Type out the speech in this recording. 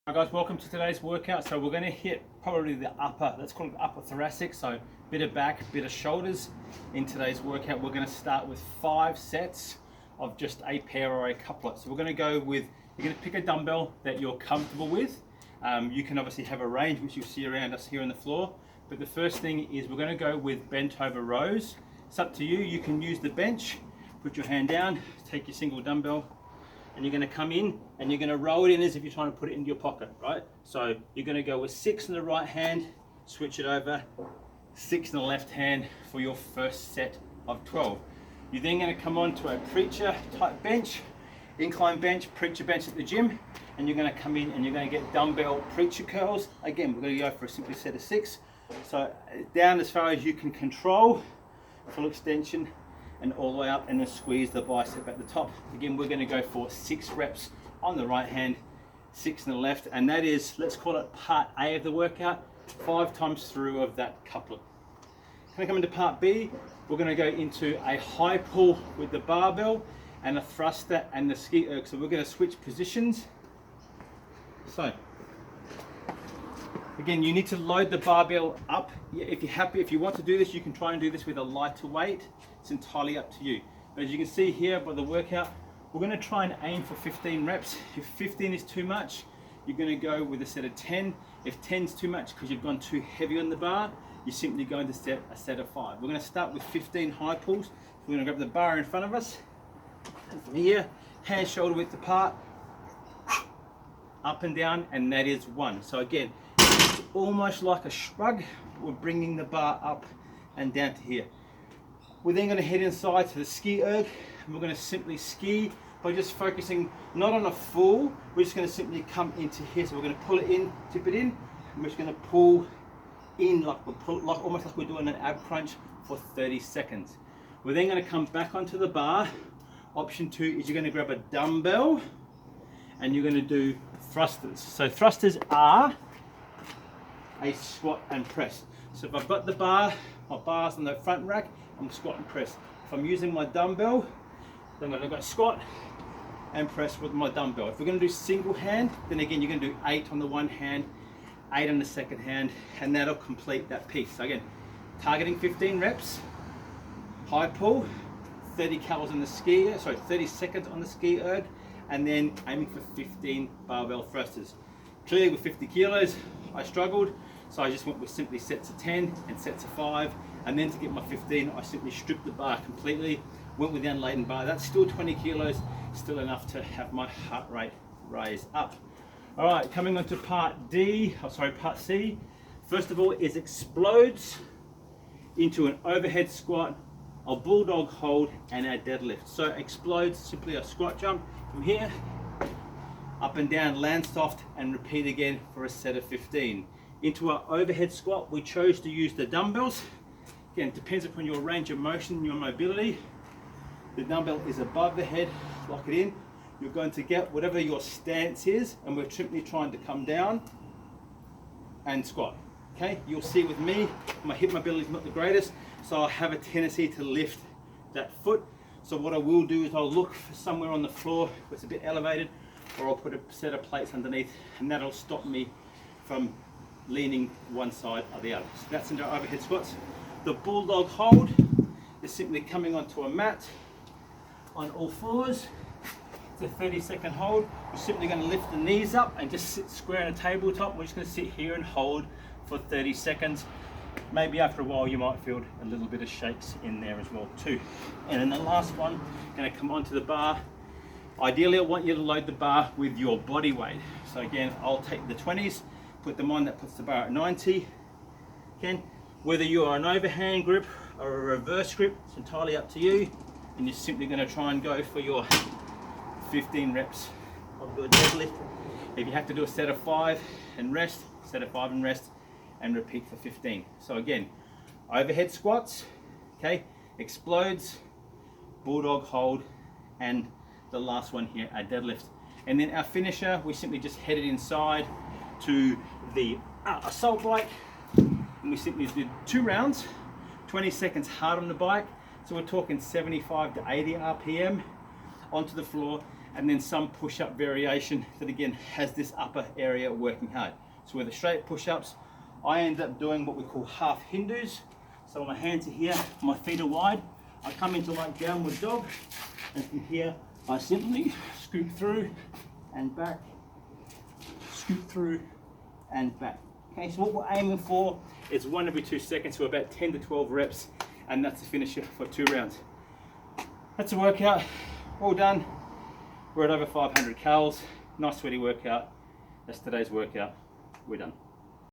Hi guys, welcome to today's workout. So we're going to hit probably the upper, let's call it the upper thoracic, so bit of back, bit of shoulders. In today's workout we're going to start with 5 sets of just a pair or a couplet. So we're going to go with, you're going to pick a dumbbell that you're comfortable with. You can obviously have a range which you'll see around us here on the floor, but the first thing is we're going to go with bent over rows. It's up to you. You can use the bench, put your hand down, take your single dumbbell, and you're going to come in and you're going to roll it in as if you're trying to put it into your pocket, right? So you're going to go with 6 in the right hand, switch it over, 6 in the left hand for your first set of 12. You're then going to come on to a preacher type bench, incline bench, preacher bench at the gym, and you're going to come in and you're going to get dumbbell preacher curls. Again, we're going to go for a simple set of 6. So down as far as you can control, full extension, and all the way up, and then squeeze the bicep at the top. Again, we're going to go for 6 reps on the right hand, 6 on the left, and that is, let's call it part A of the workout, 5 times through of that couplet. When we come into part B, we're going to go into a high pull with the barbell and a thruster and the ski erg. So we're going to switch positions. So again, you need to load the barbell up. If you're happy, if you want to do this, you can try and do this with a lighter weight. It's entirely up to you. But as you can see here by the workout, we're going to try and aim for 15 reps. If 15 is too much, you're going to go with a set of 10. If 10 is too much because you've gone too heavy on the bar, you're simply going to set a set of 5. We're going to start with 15 high pulls. So we're going to grab the bar in front of us. And from here, hands shoulder width apart, up and down, and that is 1. So again, it's almost like a shrug. We're bringing the bar up and down to here. We're then going to head inside to the ski erg, and we're going to simply ski by just focusing not on a full, we're just going to simply come into here. So we're going to pull it in, tip it in, and we're just going to pull in like almost like we're doing an ab crunch for 30 seconds. We're then going to come back onto the bar. Option 2 is you're going to grab a dumbbell and you're going to do thrusters. So thrusters are a squat and press. So if I've got the bar, my bar's on the front rack, I'm squat and press. If I'm using my dumbbell, then I'm going to go squat and press with my dumbbell. If we're going to do single hand, then again you're going to do 8 on the one hand, 8 on the second hand, and that'll complete that piece. So again, targeting 15 reps, high pull, 30 calories on the ski, 30 seconds on the ski erg, and then aiming for 15 barbell thrusters. Clearly with 50 kilos, I struggled, so I just went with simply sets of 10 and sets of 5, and then to get my 15, I simply stripped the bar completely, went with the unladen bar. That's still 20 kilos, still enough to have my heart rate raise up. All right, coming on to part C. First of all is Xplodes into an overhead squat, a bulldog hold, and a deadlift. So Xplodes, simply a squat jump from here, up and down, land soft, and repeat again for a set of 15. Into our overhead squat, we chose to use the dumbbells. Again, it depends upon your range of motion and your mobility. The dumbbell is above the head, lock it in. You're going to get whatever your stance is, and we're simply trying to come down and squat. Okay, you'll see with me, my hip mobility is not the greatest, so I have a tendency to lift that foot. So what I will do is I'll look for somewhere on the floor where it's a bit elevated, or I'll put a set of plates underneath, and that'll stop me from leaning one side or the other. So that's into our overhead squats. The bulldog hold is simply coming onto a mat on all fours. It's a 30-second hold. We're simply going to lift the knees up and just sit square on a tabletop. We're just going to sit here and hold for 30 seconds. Maybe after a while you might feel a little bit of shakes in there as well too. And then the last one, going to come onto the bar. Ideally I want you to load the bar with your body weight. So again, I'll take the 20s, put them on, that puts the bar at 90. Again, whether you are an overhand grip or a reverse grip, it's entirely up to you. And you're simply going to try and go for your 15 reps of your deadlift. If you have to do a set of 5 and rest, set of 5 and rest, and repeat for 15. So again, overhead squats, okay, Xplodes, bulldog hold, and the last one here, a deadlift. And then our finisher, we simply just headed inside to the assault bike, and we simply did 2 rounds, 20 seconds hard on the bike. So we're talking 75 to 80 RPM onto the floor, and then some push-up variation that again has this upper area working hard. So with the straight push-ups, I end up doing what we call half Hindus. So my hands are here, my feet are wide. I come into like downward dog, and from here I simply scoop through and back, scoop through and back. Okay, so what we're aiming for is 1 every 2 seconds, so about 10 to 12 reps, and that's the finisher for 2 rounds. That's a workout, all done. We're at over 500 calories, nice sweaty workout. That's today's workout, we're done.